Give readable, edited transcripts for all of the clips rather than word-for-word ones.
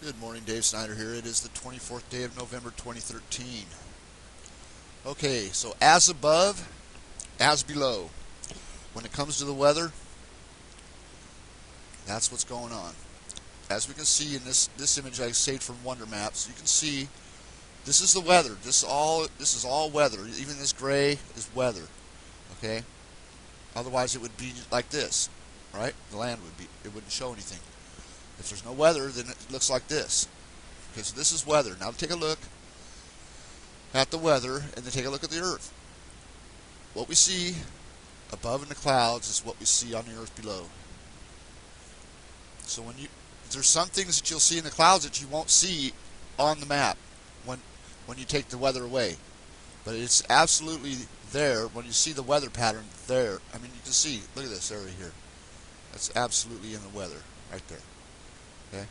Good morning, Dave Snyder here. It is the 24th day of November 2013. Okay, so as above, as below. When it comes to the weather, that's what's going on. As we can see in this image I saved from Wonder Maps, you can see this is the weather. This is all weather. Even this gray is weather. Okay? Otherwise it would be like this, right? The land it wouldn't show anything. If there's no weather, then it looks like this. Okay, so this is weather. Now take a look at the weather and then take a look at the earth. What we see above in the clouds is what we see on the earth below. So there's some things that you'll see in the clouds that you won't see on the map when you take the weather away. But it's absolutely there when you see the weather pattern there. I mean, you can see, look at this area here. That's absolutely in the weather right there. Okay?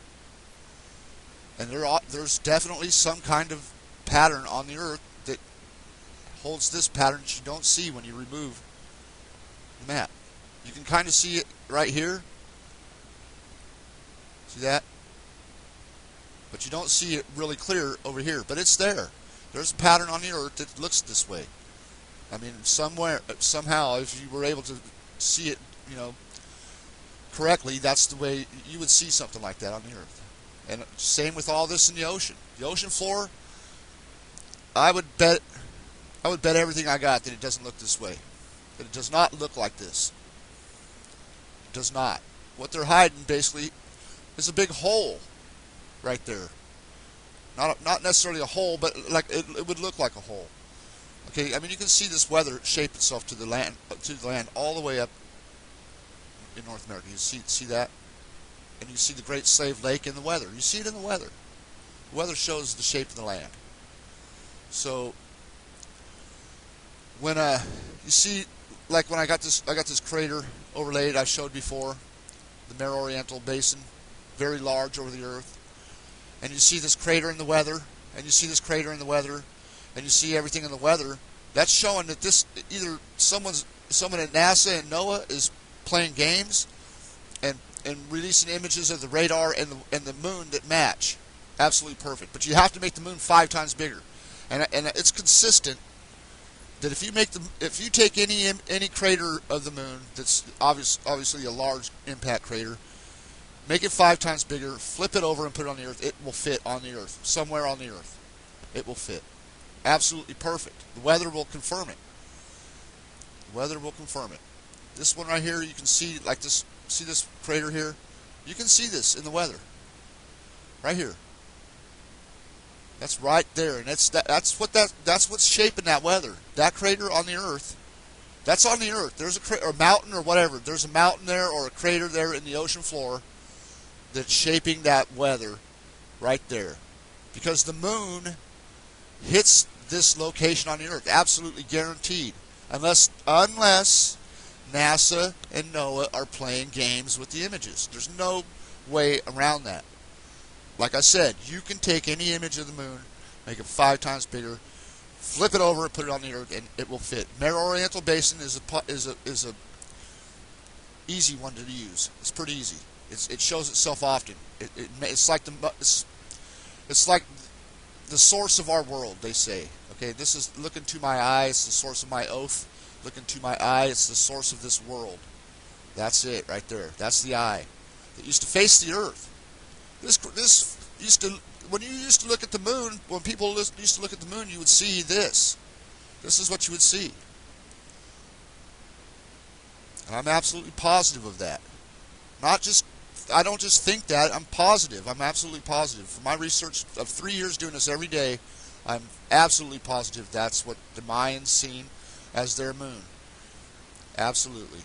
And there's definitely some kind of pattern on the earth that holds this pattern that you don't see when you remove the map. You can kind of see it right here. See that? But you don't see it really clear over here. But it's there. There's a pattern on the earth that looks this way. I mean, somehow, if you were able to see it, correctly, that's the way you would see something like that on the earth. And same with all this in the ocean. The ocean floor, I would bet everything I got that it doesn't look this way. That it does not look like this. It does not. What they're hiding basically is a big hole right there. Not necessarily a hole, but like it would look like a hole. Okay, I mean you can see this weather shape itself to the land all the way up in North America. You see that? And you see the Great Slave Lake in the weather. You see it in the weather. The weather shows the shape of the land. So when you see, like when I got this crater overlaid I showed before, the Mare Oriental Basin, very large over the earth, and you see this crater in the weather, and you see this crater in the weather, and you see everything in the weather. That's showing that this either someone at NASA and NOAA is playing games and releasing images of the radar and the moon that match. Absolutely perfect. But you have to make the moon 5 times bigger. And it's consistent that if you take any crater of the moon that's obviously a large impact crater, make it 5 times bigger, flip it over and put it on the earth, it will fit on the earth. Somewhere on the earth. It will fit. Absolutely perfect. The weather will confirm it. The weather will confirm it. This one right here, you can see like this. See this crater here? You can see this in the weather. Right here. That's right there, and that's what's shaping that weather. That crater on the earth. That's on the earth. There's a mountain or whatever. There's a mountain there or a crater there in the ocean floor that's shaping that weather right there. Because the moon hits this location on the earth, absolutely guaranteed. Unless NASA and NOAA are playing games with the images. There's no way around that. Like I said, you can take any image of the moon, make it 5 times bigger, flip it over and put it on the earth, and it will fit. Mare Oriental Basin is a easy one to use. It's pretty easy. It shows itself often. It's like the source of our world, they say. Okay, this is look into my eye. It's the source of my oath. Look into my eye. It's the source of this world. That's it right there. That's the eye that used to face the earth. This used to, when you used to look at the moon, when people used to look at the moon, you would see this. This is what you would see. And I'm absolutely positive of that. I don't just think that, I'm positive. I'm absolutely positive. From my research of 3 years doing this every day, I'm absolutely positive that's what the Mayans seen as their moon. Absolutely.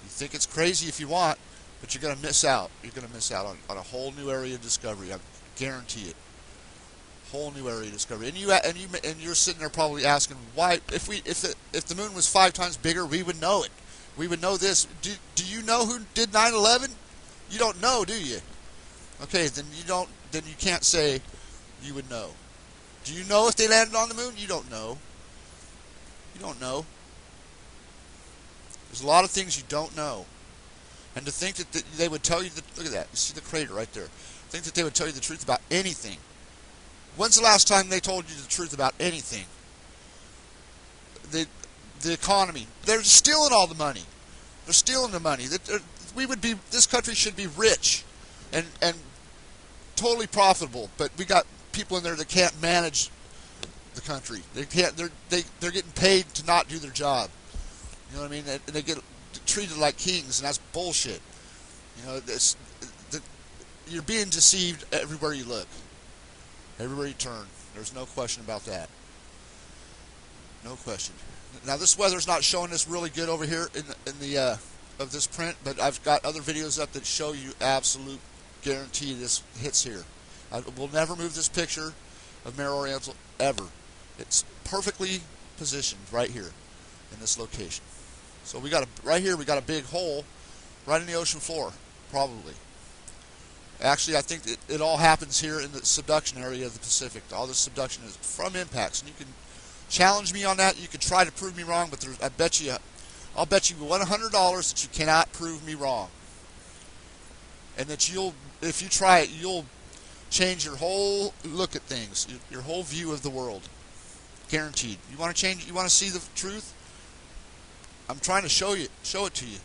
You think it's crazy if you want, but you're going to miss out. You're going to miss out on a whole new area of discovery. I guarantee it. Whole new area of discovery. And you're sitting there probably asking why. If the moon was 5 times bigger, we would know it. We would know this. Do you know who did 9/11? You don't know, do you? Okay, then you don't. Then you can't say you would know. Do you know if they landed on the moon? You don't know. You don't know. There's a lot of things you don't know. And to think that they would tell you, look at that, you see the crater right there. Think that they would tell you the truth about anything. When's the last time they told you the truth about anything? The economy. They're stealing all the money. They're stealing the money. This country should be rich and totally profitable, but we got people in there that can't manage the country. They can't. They're getting paid to not do their job. You know what I mean? And they get treated like kings, and that's bullshit. You know, you're being deceived everywhere you look, everywhere you turn. There's no question about that. No question. Now this weather's not showing us really good over here in the of this print, but I've got other videos up that show you absolute guarantee this hits here. I will never move this picture of Mare Oriental ever. It's perfectly positioned right here in this location. So right here we got a big hole right in the ocean floor, probably. Actually, I think it all happens here in the subduction area of the Pacific. All this subduction is from impacts, and you can challenge me on that. You can try to prove me wrong, but I'll bet you $100 that you cannot prove me wrong, and that if you try it, you'll change your whole look at things, your whole view of the world. Guaranteed. You want to change? You want to see the truth? I'm trying to show it to you.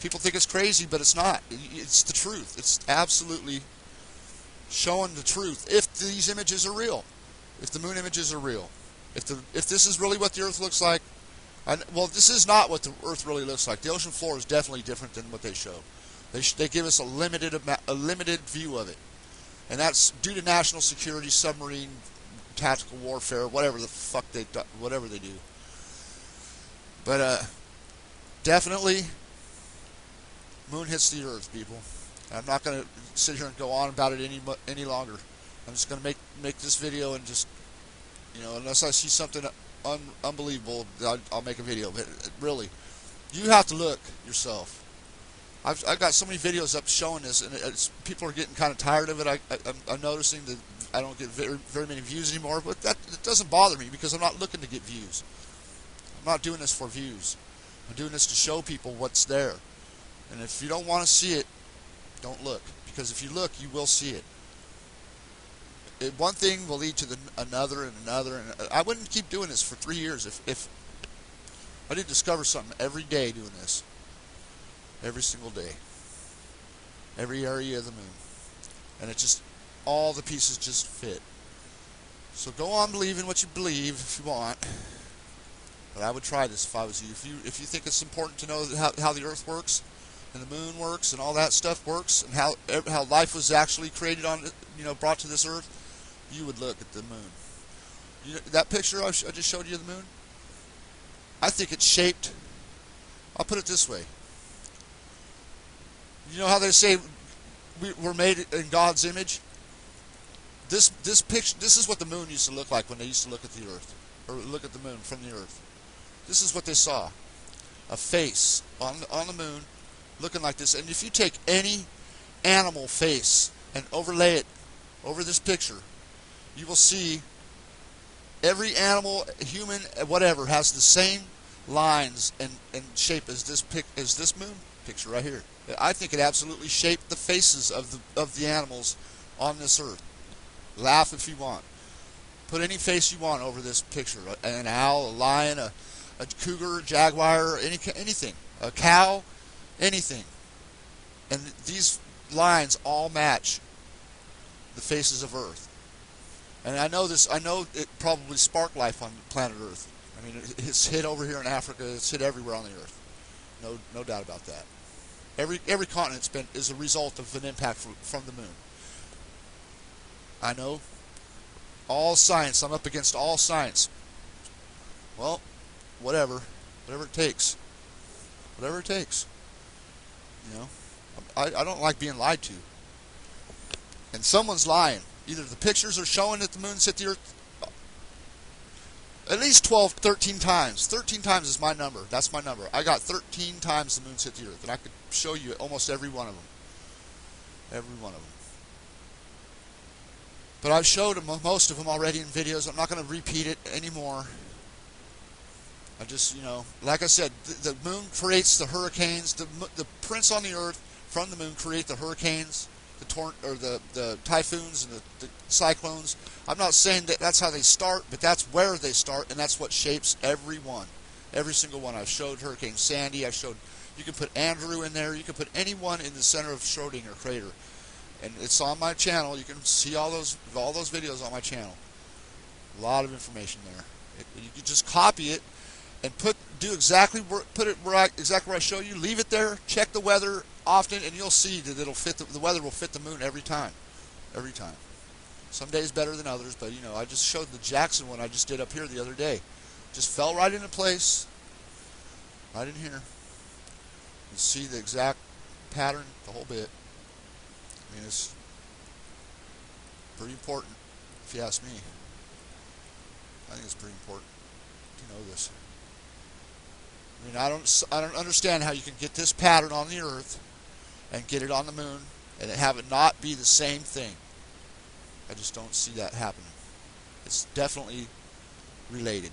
People think it's crazy, but it's not. It's the truth. It's absolutely showing the truth. If these images are real, if the moon images are real, if this is really what the Earth looks like, well, this is not what the Earth really looks like. The ocean floor is definitely different than what they show. They give us a limited view of it, and that's due to national security, submarine, tactical warfare, whatever the fuck whatever they do. But definitely, moon hits the Earth, people. I'm not going to sit here and go on about it any longer. I'm just going to make this video and just, unless I see something unbelievable, I'll make a video. But really, you have to look yourself. I've got so many videos up showing this, and people are getting kind of tired of it. I'm noticing that I don't get very many views anymore, but it doesn't bother me because I'm not looking to get views. I'm not doing this for views. I'm doing this to show people what's there. And if you don't want to see it, don't look. Because if you look, you will see it. One thing will lead to another and another. And I wouldn't keep doing this for 3 years if I didn't discover something every day doing this. Every single day. Every area of the moon. And it just, all the pieces just fit. So go on believing what you believe if you want. But I would try this if I was you. If you think it's important to know how the Earth works, and the moon works, and all that stuff works, and how life was actually created brought to this Earth, you would look at the moon. That picture I just showed you of the moon, I think it's shaped. I'll put it this way. You know how they say we're made in God's image? This picture, this is what the moon used to look like when they used to look at the Earth, or look at the moon from the Earth. This is what they saw. A face on the moon looking like this. And if you take any animal face and overlay it over this picture, you will see every animal, human, whatever, has the same lines and shape as this moon picture right here. I think it absolutely shaped the faces of the animals on this Earth. Laugh if you want. Put any face you want over this picture. An owl, a lion, a cougar, a jaguar, anything. A cow, anything. And these lines all match the faces of Earth. And I know it probably sparked life on planet Earth. I mean, it's hit over here in Africa. It's hit everywhere on the Earth. No doubt about that. Every continent is a result of an impact from the moon. I know. All science. I'm up against all science. Well, whatever it takes. Whatever it takes. I don't like being lied to. And someone's lying. Either the pictures are showing that the moon's hit the Earth at least 12, 13 times. 13 times is my number. That's my number. I got 13 times the moon's hit the Earth. And I could show you almost every one of them. Every one of them. But I've showed most of them already in videos. I'm not going to repeat it anymore. I just, like I said, the moon creates the hurricanes. The prints on the earth from the moon create the hurricanes, the typhoons, and the cyclones. I'm not saying that that's how they start, but that's where they start, and that's what shapes every one. Every single one. I showed Hurricane Sandy. I showed, you can put Andrew in there. You can put anyone in the center of Schrodinger crater. And it's on my channel. You can see all those videos on my channel. A lot of information there. You can just copy it and do exactly where I show you. Leave it there. Check the weather often, and you'll see that it'll fit. The weather will fit the moon every time. Every time. Some days better than others, but I just showed the Jackson one I just did up here the other day. Just fell right into place. Right in here. You see the exact pattern, the whole bit. I mean, it's pretty important, if you ask me. I think it's pretty important to know this. I mean, I don't understand how you can get this pattern on the Earth and get it on the moon and have it not be the same thing. I just don't see that happening. It's definitely related.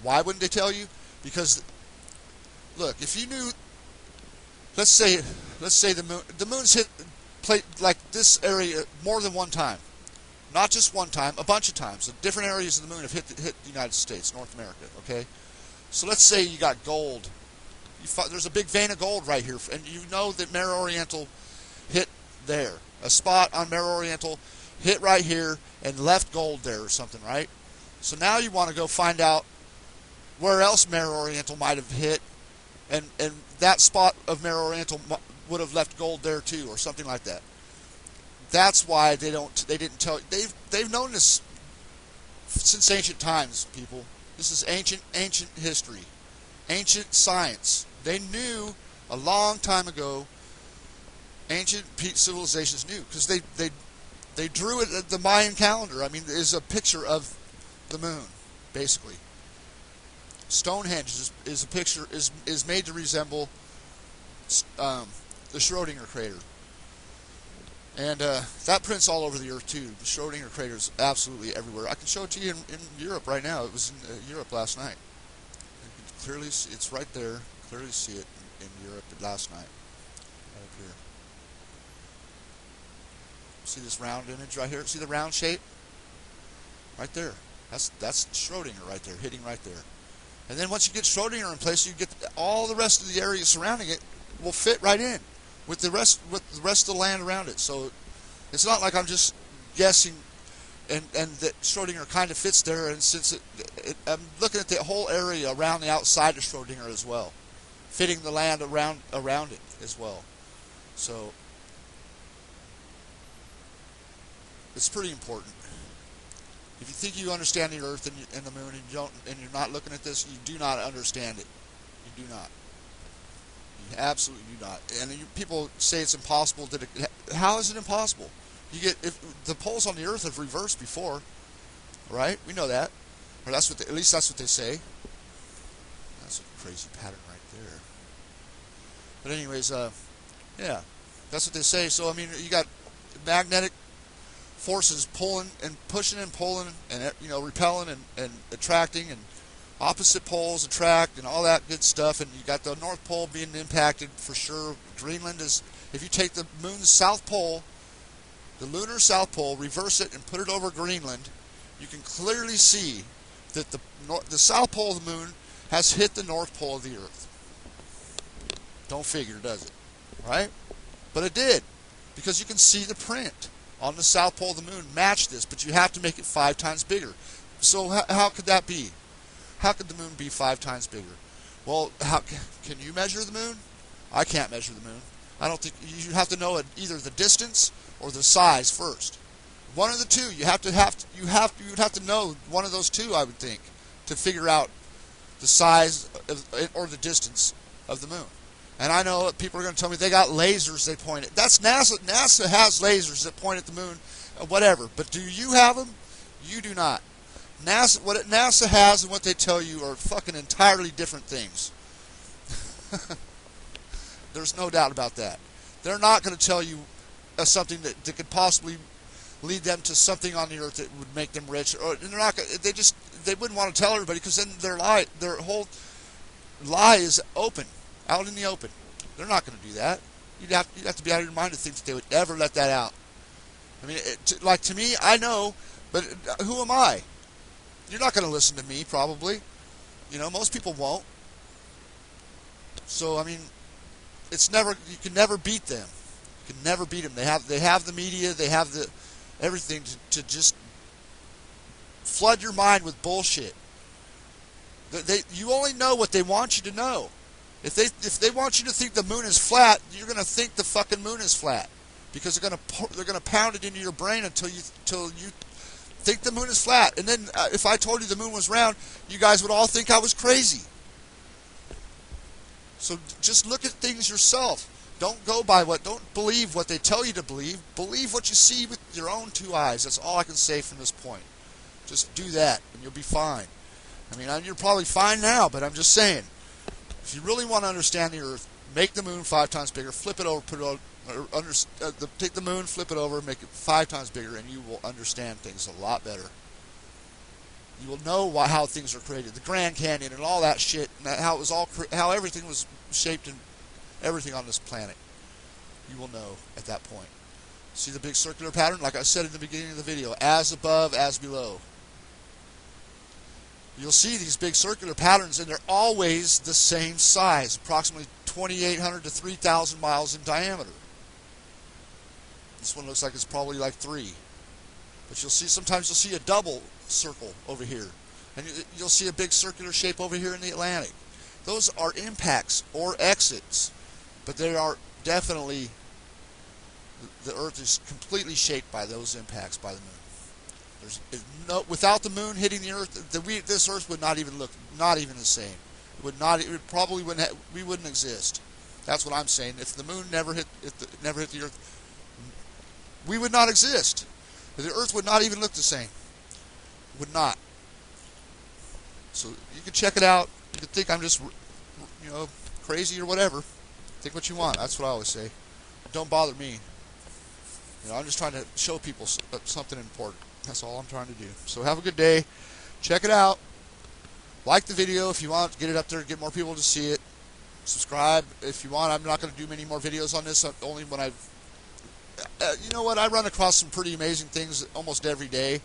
Why wouldn't they tell you? Because, look, if you knew, let's say the moon's hit like this area more than one time. Not just one time, a bunch of times. The different areas of the moon have hit the United States, North America, okay? So let's say you got gold. There's a big vein of gold right here, and you know that Mare Oriental hit there. A spot on Mare Oriental hit right here and left gold there or something, right? So now you want to go find out where else Mare Oriental might have hit, and that spot of Mare Oriental would have left gold there too, or something like that. That's why they didn't tell. They've known this since ancient times, people. This is ancient history, ancient science. They knew a long time ago. Ancient civilizations knew, because they drew it at the Mayan calendar. I mean, there's a picture of the moon, basically. Stonehenge is a picture is made to resemble the Schrodinger crater. And that prints all over the Earth too. The Schrodinger crater is absolutely everywhere. I can show it to you in Europe right now. It was in Europe last night. You can clearly see, it's right there. Clearly see it in Europe last night. Right up here. See this round image right here? See the round shape? Right there. That's Schrodinger right there, hitting right there. And then once you get Schrodinger in place, you get all the rest of the area surrounding it will fit right in with the rest of the land around it. So it's not like I'm just guessing, and that Schrodinger kind of fits there. And since I'm looking at the whole area around the outside of Schrodinger as well, fitting the land around it as well. So it's pretty important. If you think you understand the Earth and the Moon, and you're not looking at this, you do not understand it. You do not. You absolutely do not. And people say it's impossible. How is it impossible? If the poles on the Earth have reversed before, right? We know that, or at least that's what they say. That's a crazy pattern right there. But anyways, yeah, that's what they say. So I mean, you got magnetic forces pulling and pushing and pulling and repelling and attracting, and opposite poles attract and all that good stuff. And you got the North Pole being impacted for sure. Greenland is, if you take the moon's south pole, the lunar south pole, reverse it and put it over Greenland, you can clearly see that the south pole of the moon has hit the North Pole of the Earth. Don't figure, does it? Right? But it did, because you can see the print on the south pole of the moon match this, but you have to make it 5 times bigger. So how could that be? How could the moon be 5 times bigger? Well, can you measure the moon? I can't measure the moon. I don't think you have to know either the distance or the size first. One of the two. You'd have to know one of those two, I would think, to figure out the size or the distance of the moon. And I know that people are going to tell me they got lasers they point at. That's NASA. NASA has lasers that point at the moon, whatever. But do you have them? You do not. What NASA has and what they tell you are fucking entirely different things. There's no doubt about that. They're not going to tell you something that could possibly lead them to something on the Earth that would make them rich. Or they're not. they wouldn't want to tell everybody, because then their whole lie is open, out in the open. They're not going to do that. You'd have to be out of your mind to think that they would ever let that out. I mean, to me, I know, but who am I? You're not going to listen to me, probably. Most people won't. So, I mean, you can never beat them. You can never beat them. They have the media, they have everything to just flood your mind with bullshit. You only know what they want you to know. If they want you to think the moon is flat, you're going to think the fucking moon is flat, because they're going to pound it into your brain until you think the moon is flat. And then if I told you the moon was round, you guys would all think I was crazy. So just look at things yourself. Don't believe what they tell you to believe. Believe what you see with your own two eyes. That's all I can say from this point. Just do that, and you'll be fine. I mean, you're probably fine now, but I'm just saying, if you really want to understand the Earth, make the moon 5 times bigger, flip it over, take the moon, flip it over, make it 5 times bigger, and you will understand things a lot better. You will know how things are created, the Grand Canyon and all that shit, and how everything was shaped and everything on this planet. You will know at that point. See the big circular pattern? Like I said in the beginning of the video, as above, as below. You'll see these big circular patterns, and they're always the same size, approximately 2,800 to 3,000 miles in diameter. This one looks like it's probably like 3. But sometimes you'll see a double circle over here, and you'll see a big circular shape over here in the Atlantic. Those are impacts or exits, but they are definitely, the Earth is completely shaped by those impacts by the moon. Without the moon hitting the Earth, this Earth would not even the same. It probably wouldn't. We wouldn't exist. That's what I'm saying. If the moon never hit the Earth, we would not exist. The Earth would not even look the same. Would not. So you can check it out. You can think I'm just, crazy or whatever. Think what you want. That's what I always say. Don't bother me. I'm just trying to show people something important. That's all I'm trying to do. So have a good day. Check it out. Like the video if you want. Get it up there. Get more people to see it. Subscribe if you want. I'm not going to do many more videos on this. Only when you know what? I run across some pretty amazing things almost every day.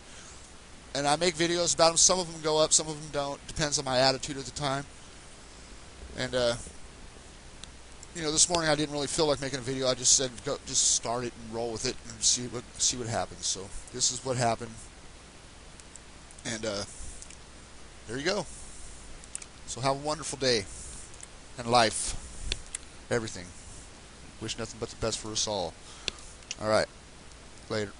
And I make videos about them. Some of them go up. Some of them don't. Depends on my attitude at the time. And, this morning I didn't really feel like making a video. I just said, just start it and roll with it and see what happens. So this is what happened, and there you go. So have a wonderful day and life, everything. Wish nothing but the best for us all. All right, later.